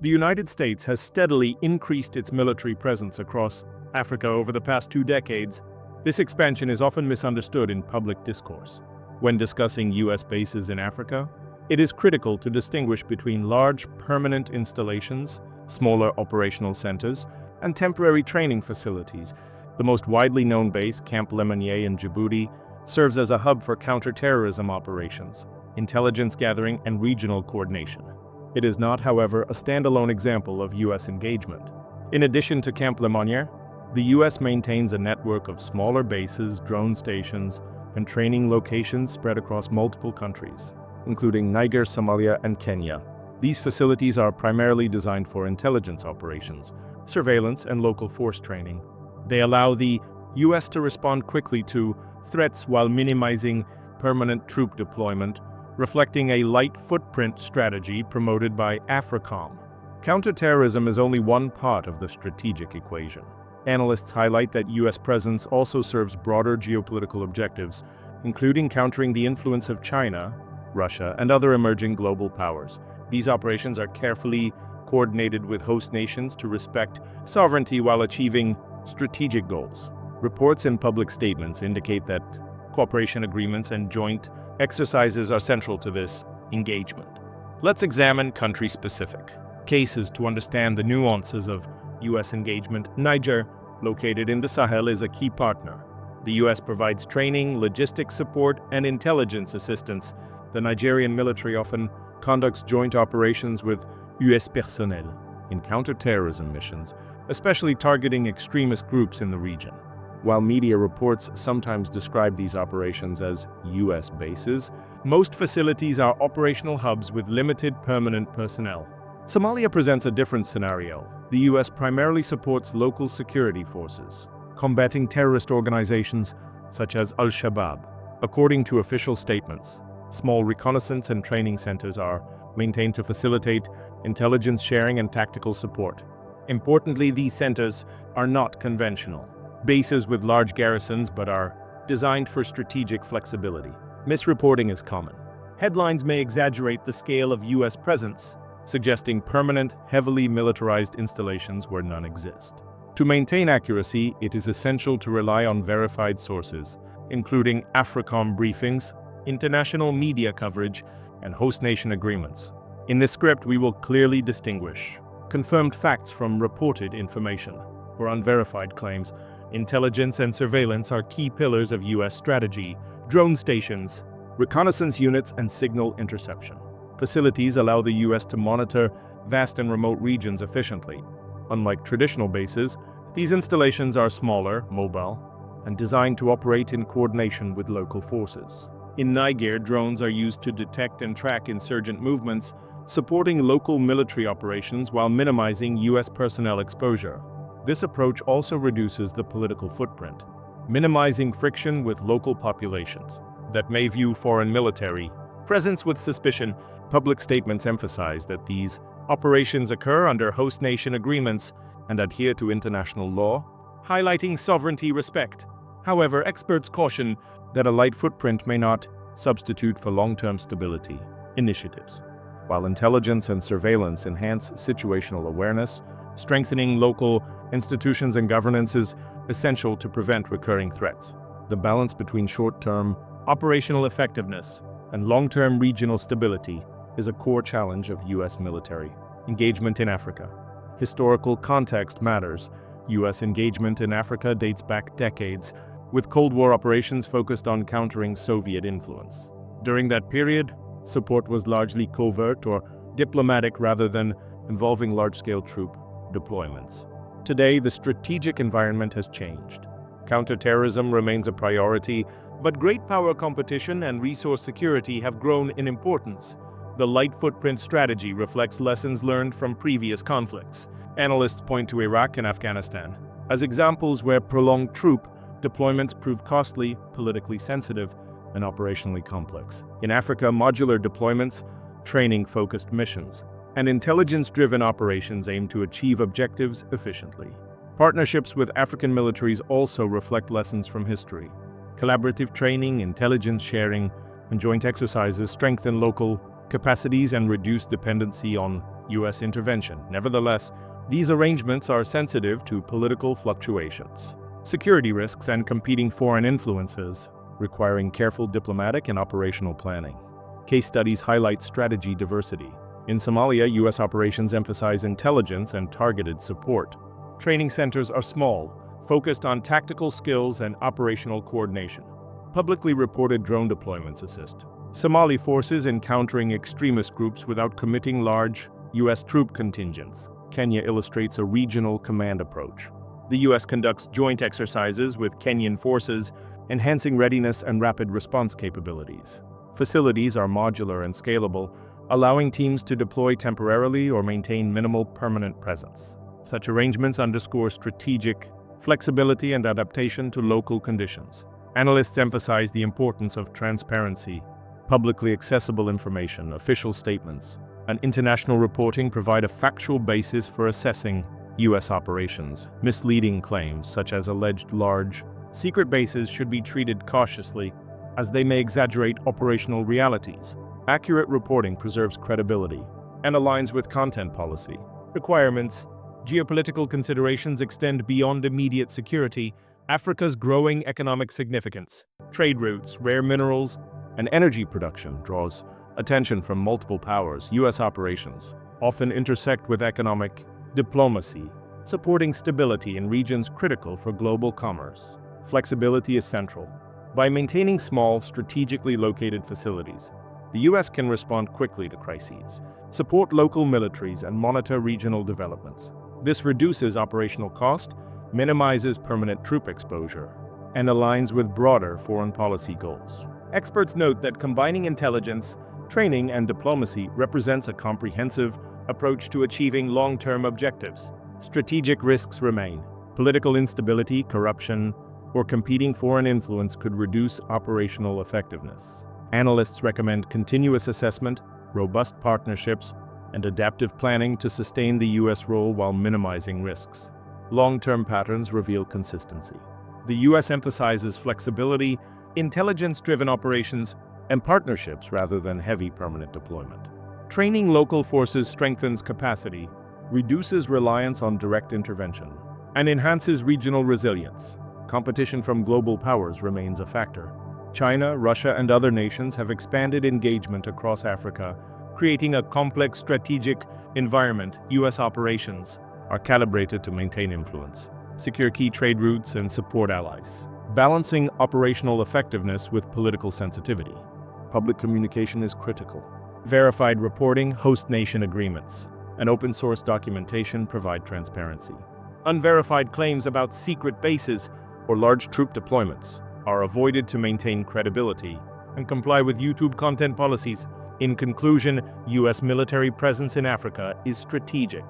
The United States has steadily increased its military presence across Africa over the past 2 decades. This expansion is often misunderstood in public discourse. When discussing U.S. bases in Africa, it is critical to distinguish between large, permanent installations, smaller operational centers, and temporary training facilities. The most widely known base, Camp Lemonnier in Djibouti, serves as a hub for counterterrorism operations, intelligence gathering, and regional coordination. It is not, however, a standalone example of U.S. engagement. In addition to Camp Lemonnier, the U.S. maintains a network of smaller bases, drone stations, and training locations spread across multiple countries, including Niger, Somalia, and Kenya. These facilities are primarily designed for intelligence operations, surveillance, and local force training. They allow the U.S. to respond quickly to threats while minimizing permanent troop deployment, reflecting a light footprint strategy promoted by AFRICOM. Counterterrorism is only one part of the strategic equation. Analysts highlight that U.S. presence also serves broader geopolitical objectives, including countering the influence of China, Russia, and other emerging global powers. These operations are carefully coordinated with host nations to respect sovereignty while achieving strategic goals. Reports and public statements indicate that cooperation agreements and joint exercises are central to this engagement. Let's examine country-specific cases to understand the nuances of U.S. engagement. Niger, located in the Sahel, is a key partner. The U.S. provides training, logistics support, and intelligence assistance. The Nigerian military often conducts joint operations with U.S. personnel in counterterrorism missions, especially targeting extremist groups in the region. While media reports sometimes describe these operations as U.S. bases, most facilities are operational hubs with limited permanent personnel. Somalia presents a different scenario. The U.S. primarily supports local security forces, combating terrorist organizations such as Al-Shabaab. According to official statements, small reconnaissance and training centers are maintained to facilitate intelligence sharing and tactical support. Importantly, these centers are not conventional bases with large garrisons, but are designed for strategic flexibility. Misreporting is common. Headlines may exaggerate the scale of U.S. presence, suggesting permanent, heavily militarized installations where none exist. To maintain accuracy, it is essential to rely on verified sources, including AFRICOM briefings, international media coverage, and host nation agreements. In this script, we will clearly distinguish confirmed facts from reported information or unverified claims. Intelligence and surveillance are key pillars of U.S. strategy. Drone stations, reconnaissance units, and signal interception facilities allow the U.S. to monitor vast and remote regions efficiently. Unlike traditional bases, these installations are smaller, mobile, and designed to operate in coordination with local forces. In Niger, drones are used to detect and track insurgent movements, supporting local military operations while minimizing U.S. personnel exposure. This approach also reduces the political footprint, minimizing friction with local populations that may view foreign military presence with suspicion. Public statements emphasize that these operations occur under host nation agreements and adhere to international law, highlighting sovereignty respect. However, experts caution that a light footprint may not substitute for long-term stability initiatives. While intelligence and surveillance enhance situational awareness, strengthening local institutions and governance is essential to prevent recurring threats. The balance between short-term operational effectiveness and long-term regional stability is a core challenge of U.S. military engagement in Africa. Historical context matters. U.S. engagement in Africa dates back decades, with Cold War operations focused on countering Soviet influence. During that period, support was largely covert or diplomatic rather than involving large-scale troop deployments. Today, the strategic environment has changed. Counterterrorism remains a priority, but great power competition and resource security have grown in importance. The light footprint strategy reflects lessons learned from previous conflicts. Analysts point to Iraq and Afghanistan as examples where prolonged troop deployments proved costly, politically sensitive, and operationally complex. In Africa, modular deployments, training-focused missions, and intelligence-driven operations aim to achieve objectives efficiently. Partnerships with African militaries also reflect lessons from history. Collaborative training, intelligence sharing, and joint exercises strengthen local capacities and reduce dependency on U.S. intervention. Nevertheless, these arrangements are sensitive to political fluctuations, security risks, and competing foreign influences, requiring careful diplomatic and operational planning. Case studies highlight strategy diversity. In Somalia, U.S. operations emphasize intelligence and targeted support. Training centers are small, focused on tactical skills and operational coordination. Publicly reported drone deployments assist Somali forces in countering extremist groups without committing large U.S. troop contingents. Kenya illustrates a regional command approach. The U.S. conducts joint exercises with Kenyan forces, enhancing readiness and rapid response capabilities. Facilities are modular and scalable, allowing teams to deploy temporarily or maintain minimal permanent presence. Such arrangements underscore strategic flexibility and adaptation to local conditions. Analysts emphasize the importance of transparency. Publicly accessible information, official statements, and international reporting provide a factual basis for assessing U.S. operations. Misleading claims, such as alleged large, secret bases, should be treated cautiously, as they may exaggerate operational realities. Accurate reporting preserves credibility and aligns with content policy requirements. Geopolitical considerations extend beyond immediate security. Africa's growing economic significance, trade routes, rare minerals, and energy production draws attention from multiple powers. U.S. operations often intersect with economic diplomacy, supporting stability in regions critical for global commerce. Flexibility is central. By maintaining small, strategically located facilities, the U.S. can respond quickly to crises, support local militaries, and monitor regional developments. This reduces operational cost, minimizes permanent troop exposure, and aligns with broader foreign policy goals. Experts note that combining intelligence, training, and diplomacy represents a comprehensive approach to achieving long-term objectives. Strategic risks remain. Political instability, corruption, or competing foreign influence could reduce operational effectiveness. Analysts recommend continuous assessment, robust partnerships, and adaptive planning to sustain the U.S. role while minimizing risks. Long-term patterns reveal consistency. The U.S. emphasizes flexibility, intelligence-driven operations, and partnerships rather than heavy permanent deployment. Training local forces strengthens capacity, reduces reliance on direct intervention, and enhances regional resilience. Competition from global powers remains a factor. China, Russia, and other nations have expanded engagement across Africa, creating a complex strategic environment. U.S. operations are calibrated to maintain influence, secure key trade routes, and support allies, balancing operational effectiveness with political sensitivity. Public communication is critical. Verified reporting, host nation agreements, and open-source documentation provide transparency. Unverified claims about secret bases or large troop deployments are avoided to maintain credibility and comply with YouTube content policies. In conclusion, U.S. military presence in Africa is strategic,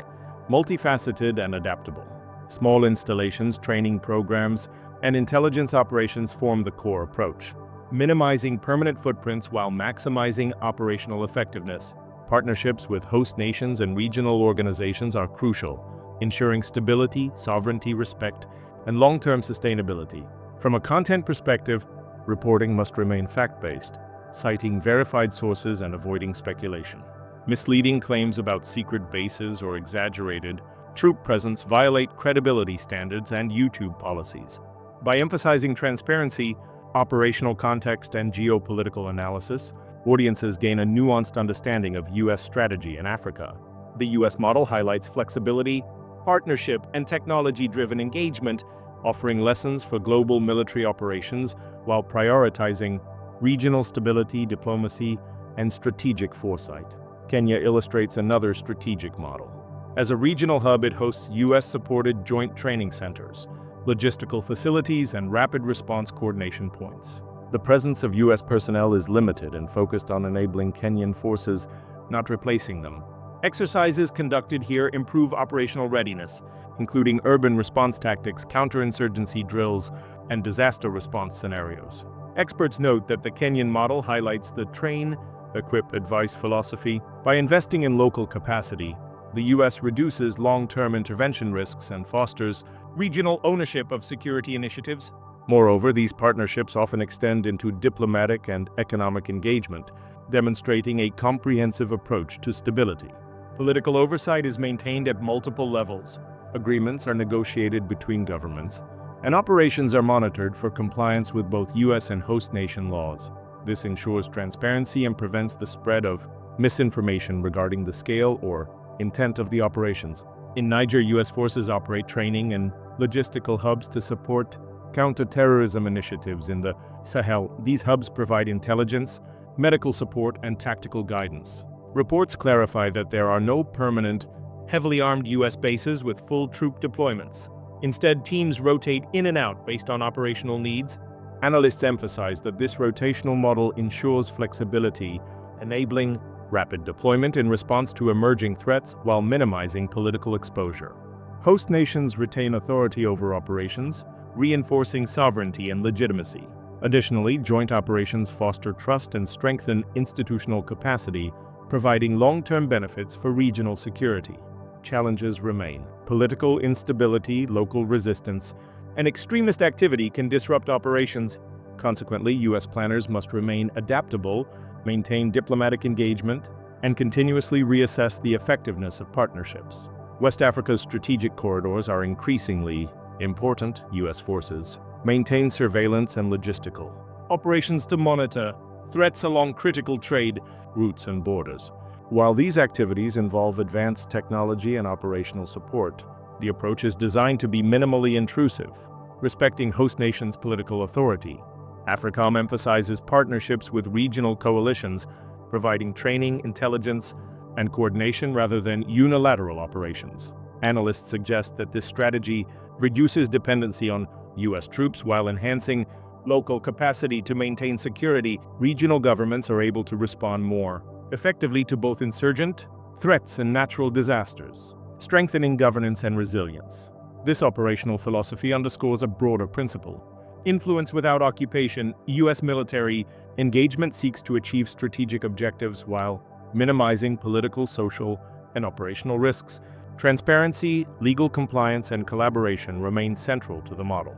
multifaceted, and adaptable. Small installations, training programs, and intelligence operations form the core approach, minimizing permanent footprints while maximizing operational effectiveness. Partnerships with host nations and regional organizations are crucial, ensuring stability, sovereignty, respect, and long-term sustainability. From a content perspective, reporting must remain fact-based, citing verified sources and avoiding speculation. Misleading claims about secret bases or exaggerated troop presence violate credibility standards and YouTube policies. By emphasizing transparency, operational context, and geopolitical analysis, audiences gain a nuanced understanding of U.S. strategy in Africa. The U.S. model highlights flexibility, partnership, and technology-driven engagement, offering lessons for global military operations while prioritizing regional stability, diplomacy, and strategic foresight. Kenya illustrates another strategic model. As a regional hub, it hosts U.S.-supported joint training centers, logistical facilities, and rapid response coordination points. The presence of U.S. personnel is limited and focused on enabling Kenyan forces, not replacing them. Exercises conducted here improve operational readiness, including urban response tactics, counterinsurgency drills, and disaster response scenarios. Experts note that the Kenyan model highlights the train, equip, advise philosophy. By investing in local capacity, the U.S. reduces long-term intervention risks and fosters regional ownership of security initiatives. Moreover, these partnerships often extend into diplomatic and economic engagement, demonstrating a comprehensive approach to stability. Political oversight is maintained at multiple levels. Agreements are negotiated between governments, and operations are monitored for compliance with both U.S. and host nation laws. This ensures transparency and prevents the spread of misinformation regarding the scale or intent of the operations. In Niger, U.S. forces operate training and logistical hubs to support counter-terrorism initiatives in the Sahel. These hubs provide intelligence, medical support, and tactical guidance. Reports clarify that there are no permanent, heavily armed U.S. bases with full troop deployments. Instead, teams rotate in and out based on operational needs. Analysts emphasize that this rotational model ensures flexibility, enabling rapid deployment in response to emerging threats while minimizing political exposure. Host nations retain authority over operations, reinforcing sovereignty and legitimacy. Additionally, joint operations foster trust and strengthen institutional capacity, providing long-term benefits for regional security. Challenges remain. Political instability, local resistance, and extremist activity can disrupt operations. Consequently, U.S. planners must remain adaptable, maintain diplomatic engagement, and continuously reassess the effectiveness of partnerships. West Africa's strategic corridors are increasingly important. U.S. forces maintain surveillance and logistical operations to monitor threats along critical trade routes and borders. While these activities involve advanced technology and operational support, the approach is designed to be minimally intrusive, respecting host nations' political authority. AFRICOM emphasizes partnerships with regional coalitions, providing training, intelligence, and coordination rather than unilateral operations. Analysts suggest that this strategy reduces dependency on U.S. troops while enhancing local capacity to maintain security. Regional governments are able to respond more effectively to both insurgent threats and natural disasters, strengthening governance and resilience. This operational philosophy underscores a broader principle. Influence without occupation. U.S. military engagement seeks to achieve strategic objectives while minimizing political, social, and operational risks. Transparency, legal compliance, and collaboration remain central to the model.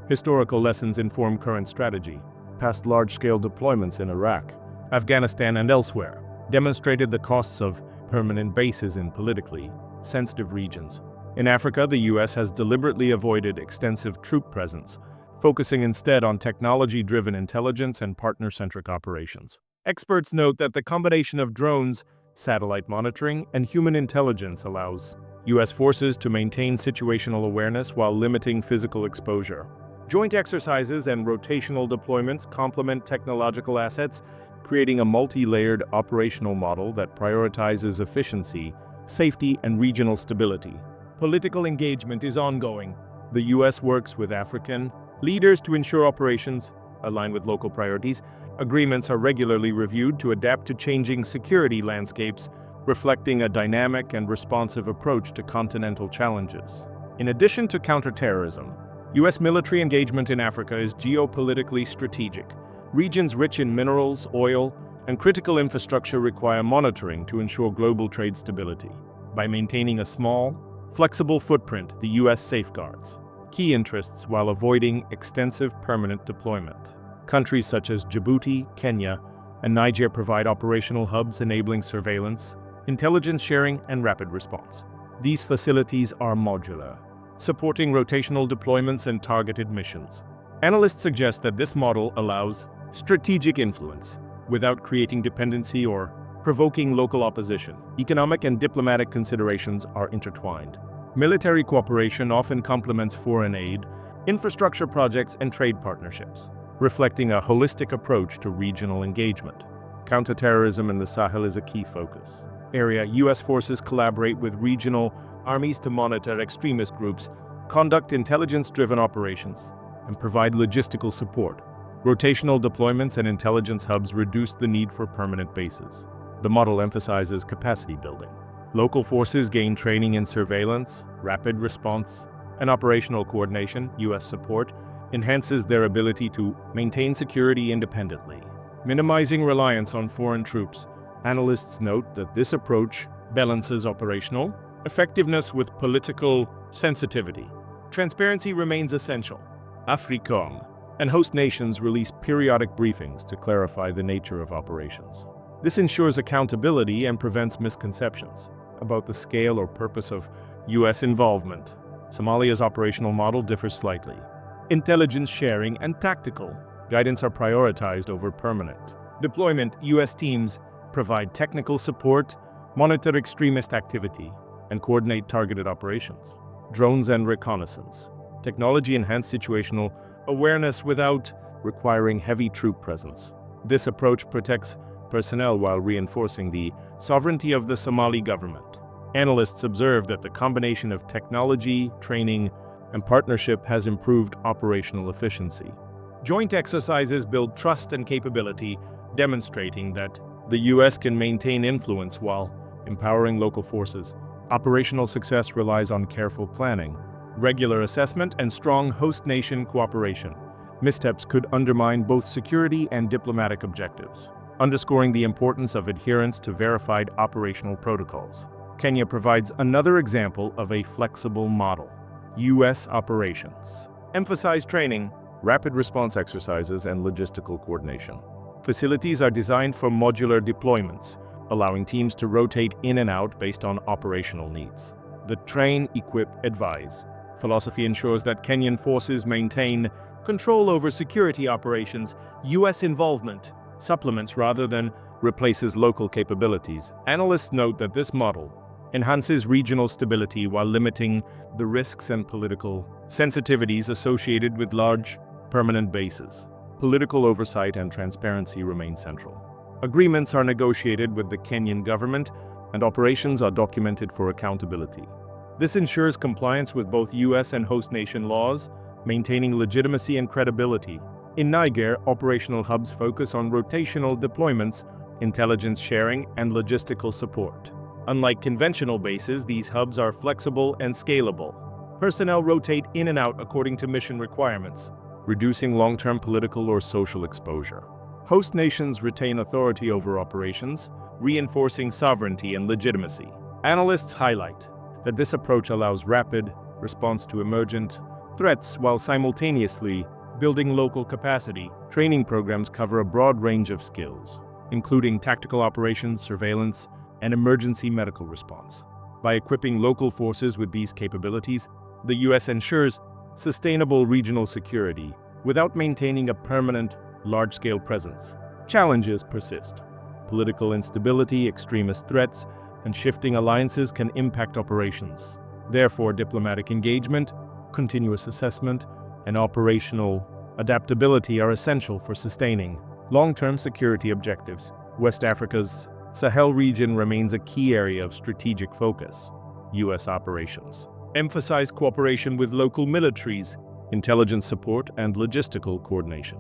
Historical lessons inform current strategy. Past large-scale deployments in Iraq, Afghanistan, and elsewhere demonstrated the costs of permanent bases in politically sensitive regions. In Africa, the U.S. has deliberately avoided extensive troop presence, focusing instead on technology-driven intelligence and partner-centric operations. Experts note that the combination of drones, satellite monitoring, and human intelligence allows U.S. forces to maintain situational awareness while limiting physical exposure. Joint exercises and rotational deployments complement technological assets, creating a multi-layered operational model that prioritizes efficiency, safety, and regional stability. Political engagement is ongoing. The U.S. works with African leaders to ensure operations align with local priorities. Agreements are regularly reviewed to adapt to changing security landscapes, reflecting a dynamic and responsive approach to continental challenges. In addition to counterterrorism, U.S. military engagement in Africa is geopolitically strategic. Regions rich in minerals, oil, and critical infrastructure require monitoring to ensure global trade stability. By maintaining a small, flexible footprint, the U.S. safeguards key interests while avoiding extensive permanent deployment. Countries such as Djibouti, Kenya, and Niger provide operational hubs enabling surveillance, intelligence sharing, and rapid response. These facilities are modular, supporting rotational deployments and targeted missions. Analysts suggest that this model allows strategic influence without creating dependency or provoking local opposition. Economic and diplomatic considerations are intertwined. Military cooperation often complements foreign aid, infrastructure projects, and trade partnerships, reflecting a holistic approach to regional engagement. Counterterrorism in the Sahel is a key focus area. U.S. forces collaborate with regional armies to monitor extremist groups, conduct intelligence-driven operations, and provide logistical support. Rotational deployments and intelligence hubs reduce the need for permanent bases. The model emphasizes capacity building. Local forces gain training in surveillance, rapid response, and operational coordination. U.S. support enhances their ability to maintain security independently, minimizing reliance on foreign troops. Analysts note that this approach balances operational effectiveness with political sensitivity. Transparency remains essential. AFRICOM and host nations release periodic briefings to clarify the nature of operations. This ensures accountability and prevents misconceptions. A about the scale or purpose of U.S. involvement. Somalia's operational model differs slightly. Intelligence sharing and tactical guidance are prioritized over permanent deployment. U.S. teams provide technical support, monitor extremist activity, and coordinate targeted operations. Drones and reconnaissance. Technology-enhanced situational awareness without requiring heavy troop presence. This approach protects personnel while reinforcing the sovereignty of the Somali government. Analysts observe that the combination of technology, training, and partnership has improved operational efficiency. Joint exercises build trust and capability, demonstrating that the U.S. can maintain influence while empowering local forces. Operational success relies on careful planning, regular assessment, and strong host nation cooperation. Missteps could undermine both security and diplomatic objectives, underscoring the importance of adherence to verified operational protocols. Kenya provides another example of a flexible model. U.S. operations emphasize training, rapid response exercises, and logistical coordination. Facilities are designed for modular deployments, allowing teams to rotate in and out based on operational needs. The train, equip, advise philosophy ensures that Kenyan forces maintain control over security operations. U.S. involvement supplements rather than replaces local capabilities. Analysts note that this model enhances regional stability while limiting the risks and political sensitivities associated with large, permanent bases. Political oversight and transparency remain central. Agreements are negotiated with the Kenyan government, and operations are documented for accountability. This ensures compliance with both U.S. and host nation laws, maintaining legitimacy and credibility. In Niger, operational hubs focus on rotational deployments, intelligence sharing, and logistical support. Unlike conventional bases, these hubs are flexible and scalable. Personnel rotate in and out according to mission requirements, reducing long-term political or social exposure. Host nations retain authority over operations, reinforcing sovereignty and legitimacy. Analysts highlight that this approach allows rapid response to emergent threats while simultaneously building local capacity. Training programs cover a broad range of skills, including tactical operations, surveillance, and emergency medical response. By equipping local forces with these capabilities, the U.S. ensures sustainable regional security without maintaining a permanent, large-scale presence. Challenges persist. Political instability, extremist threats, and shifting alliances can impact operations. Therefore, diplomatic engagement, continuous assessment, and operational adaptability are essential for sustaining long-term security objectives. West Africa's Sahel region remains a key area of strategic focus. U.S. operations emphasize cooperation with local militaries, intelligence support, and logistical coordination.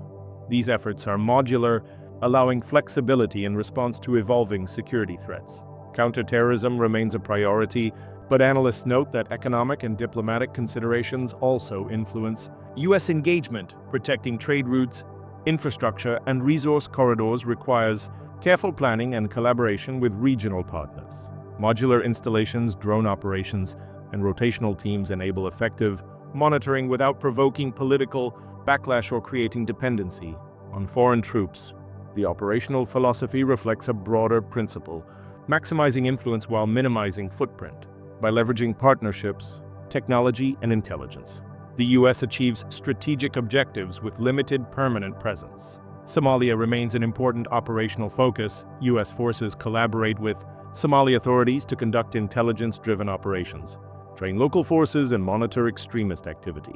These efforts are modular, allowing flexibility in response to evolving security threats. Counterterrorism remains a priority, but analysts note that economic and diplomatic considerations also influence U.S. engagement. Protecting trade routes, infrastructure, and resource corridors requires careful planning and collaboration with regional partners. Modular installations, drone operations, and rotational teams enable effective monitoring without provoking political backlash or creating dependency on foreign troops. The operational philosophy reflects a broader principle, maximizing influence while minimizing footprint. By leveraging partnerships, technology, and intelligence, the U.S. achieves strategic objectives with limited permanent presence. Somalia remains an important operational focus. U.S. forces collaborate with Somali authorities to conduct intelligence-driven operations, train local forces, and monitor extremist activity.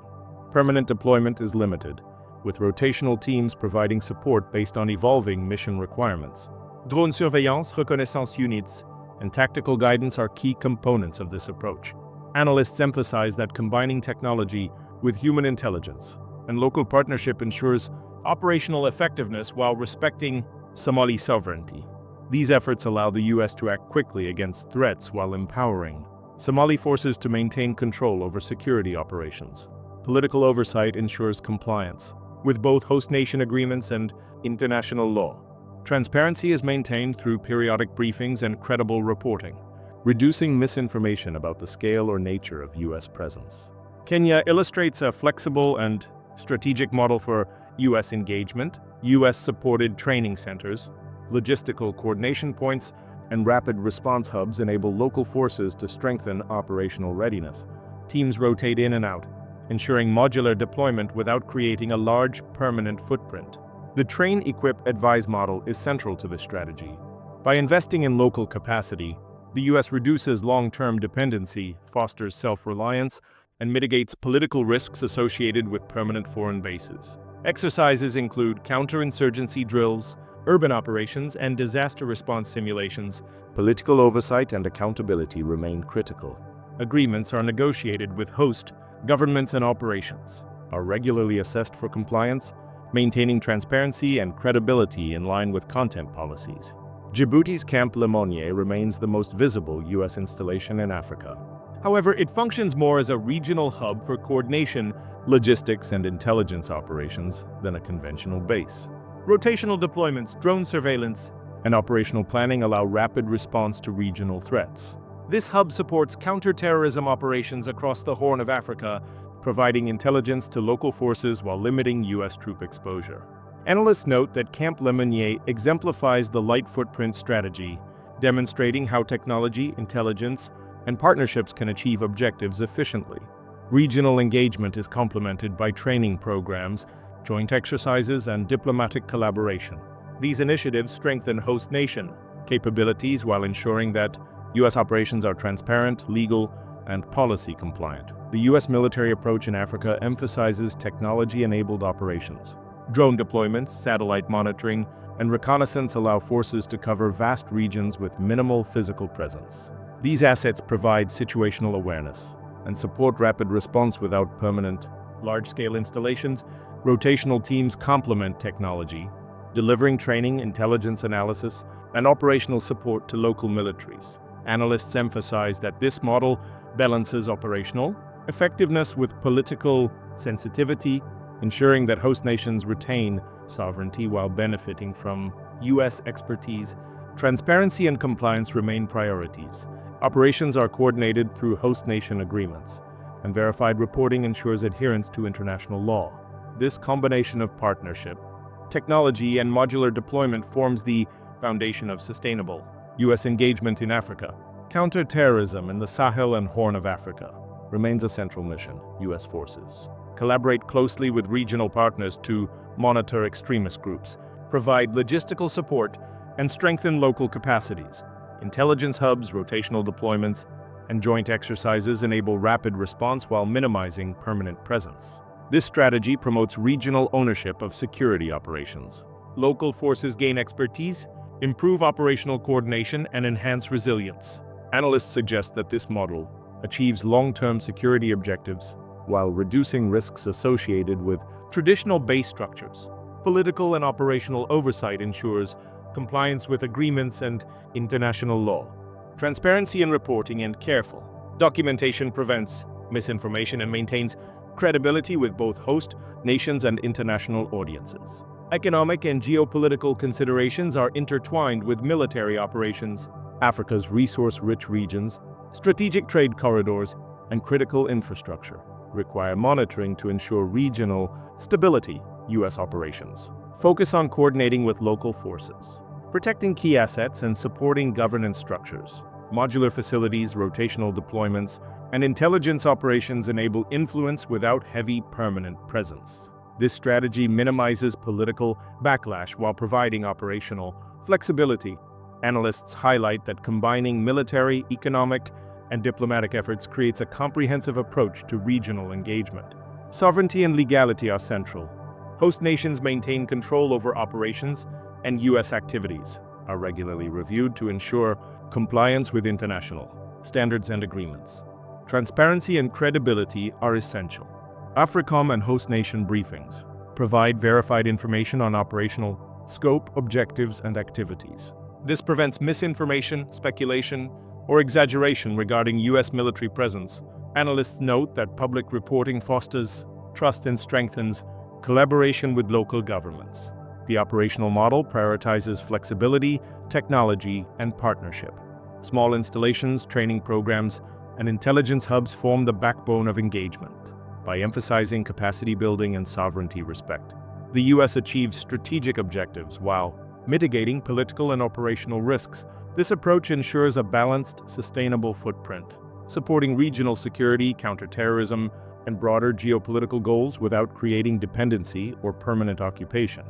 Permanent deployment is limited, with rotational teams providing support based on evolving mission requirements. Drone surveillance, reconnaissance units, and tactical guidance are key components of this approach. Analysts emphasize that combining technology with human intelligence and local partnership ensures operational effectiveness while respecting Somali sovereignty. These efforts allow the U.S. to act quickly against threats while empowering Somali forces to maintain control over security operations. Political oversight ensures compliance with both host nation agreements and international law. Transparency is maintained through periodic briefings and credible reporting, reducing misinformation about the scale or nature of U.S. presence. Kenya illustrates a flexible and strategic model for U.S. engagement. U.S.-supported training centers, logistical coordination points, and rapid response hubs enable local forces to strengthen operational readiness. Teams rotate in and out, ensuring modular deployment without creating a large, permanent footprint. The train, equip, advise model is central to this strategy. By investing in local capacity, the U.S. reduces long-term dependency, fosters self-reliance, and mitigates political risks associated with permanent foreign bases. Exercises include counterinsurgency drills, urban operations, and disaster response simulations. Political oversight and accountability remain critical. Agreements are negotiated with host governments, and operations are regularly assessed for compliance, maintaining transparency and credibility in line with content policies. Djibouti's Camp Lemonnier remains the most visible U.S. installation in Africa. However, it functions more as a regional hub for coordination, logistics, and intelligence operations than a conventional base. Rotational deployments, drone surveillance, and operational planning allow rapid response to regional threats. This hub supports counterterrorism operations across the Horn of Africa, providing intelligence to local forces while limiting U.S. troop exposure. Analysts note that Camp Lemonnier exemplifies the light footprint strategy, demonstrating how technology, intelligence, and partnerships can achieve objectives efficiently. Regional engagement is complemented by training programs, joint exercises, and diplomatic collaboration. These initiatives strengthen host nation capabilities while ensuring that U.S. operations are transparent, legal, and policy compliant. The U.S. military approach in Africa emphasizes technology-enabled operations. Drone deployments, satellite monitoring, and reconnaissance allow forces to cover vast regions with minimal physical presence. These assets provide situational awareness and support rapid response without permanent, large-scale installations. Rotational teams complement technology, delivering training, intelligence analysis, and operational support to local militaries. Analysts emphasize that this model balances operational effectiveness with political sensitivity, ensuring that host nations retain sovereignty while benefiting from U.S. expertise. Transparency and compliance remain priorities. Operations are coordinated through host nation agreements, and verified reporting ensures adherence to international law. This combination of partnership, technology, and modular deployment forms the foundation of sustainable U.S. engagement in Africa. Counterterrorism in the Sahel and Horn of Africa remains a central mission. U.S. forces collaborate closely with regional partners to monitor extremist groups, provide logistical support, and strengthen local capacities. Intelligence hubs, rotational deployments, and joint exercises enable rapid response while minimizing permanent presence. This strategy promotes regional ownership of security operations. Local forces gain expertise, improve operational coordination, and enhance resilience. Analysts suggest that this model achieves long-term security objectives while reducing risks associated with traditional base structures. Political and operational oversight ensures compliance with agreements and international law. Transparency in reporting and careful documentation prevents misinformation and maintains credibility with both host nations and international audiences. Economic and geopolitical considerations are intertwined with military operations. Africa's resource-rich regions, strategic trade corridors, and critical infrastructure require monitoring to ensure regional stability. U.S. operations focus on coordinating with local forces, protecting key assets, and supporting governance structures. Modular facilities, rotational deployments, and intelligence operations enable influence without heavy permanent presence. This strategy minimizes political backlash while providing operational flexibility. Analysts highlight that combining military, economic, and diplomatic efforts creates a comprehensive approach to regional engagement. Sovereignty and legality are central. Host nations maintain control over operations, and U.S. activities are regularly reviewed to ensure compliance with international standards and agreements. Transparency and credibility are essential. AFRICOM and host nation briefings provide verified information on operational scope, objectives, and activities. This prevents misinformation, speculation, or exaggeration regarding U.S. military presence. Analysts note that public reporting fosters trust and strengthens collaboration with local governments. The operational model prioritizes flexibility, technology, and partnership. Small installations, training programs, and intelligence hubs form the backbone of engagement. By emphasizing capacity building and sovereignty respect, the U.S. achieves strategic objectives while mitigating political and operational risks. This approach ensures a balanced, sustainable footprint, supporting regional security, counterterrorism, and broader geopolitical goals without creating dependency or permanent occupation.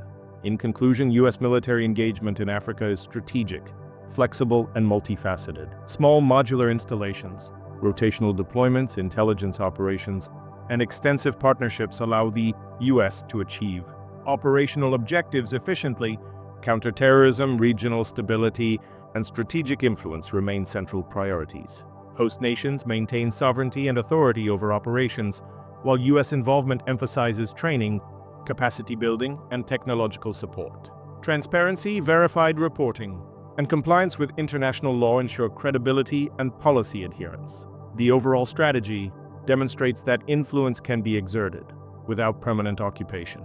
In conclusion, U.S. military engagement in Africa is strategic, flexible, and multifaceted. Small modular installations, rotational deployments, intelligence operations, and extensive partnerships allow the U.S. to achieve operational objectives efficiently. Counterterrorism, regional stability, and strategic influence remain central priorities. Host nations maintain sovereignty and authority over operations, while U.S. involvement emphasizes training, capacity building, and technological support. Transparency, verified reporting, and compliance with international law ensure credibility and policy adherence. The overall strategy demonstrates that influence can be exerted without permanent occupation.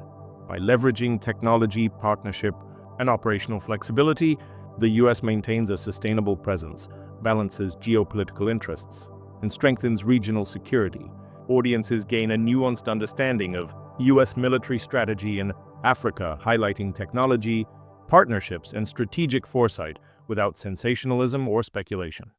By leveraging technology, partnership, and operational flexibility, the U.S. maintains a sustainable presence, balances geopolitical interests, and strengthens regional security. Audiences gain a nuanced understanding of U.S. military strategy in Africa, highlighting technology, partnerships, and strategic foresight without sensationalism or speculation.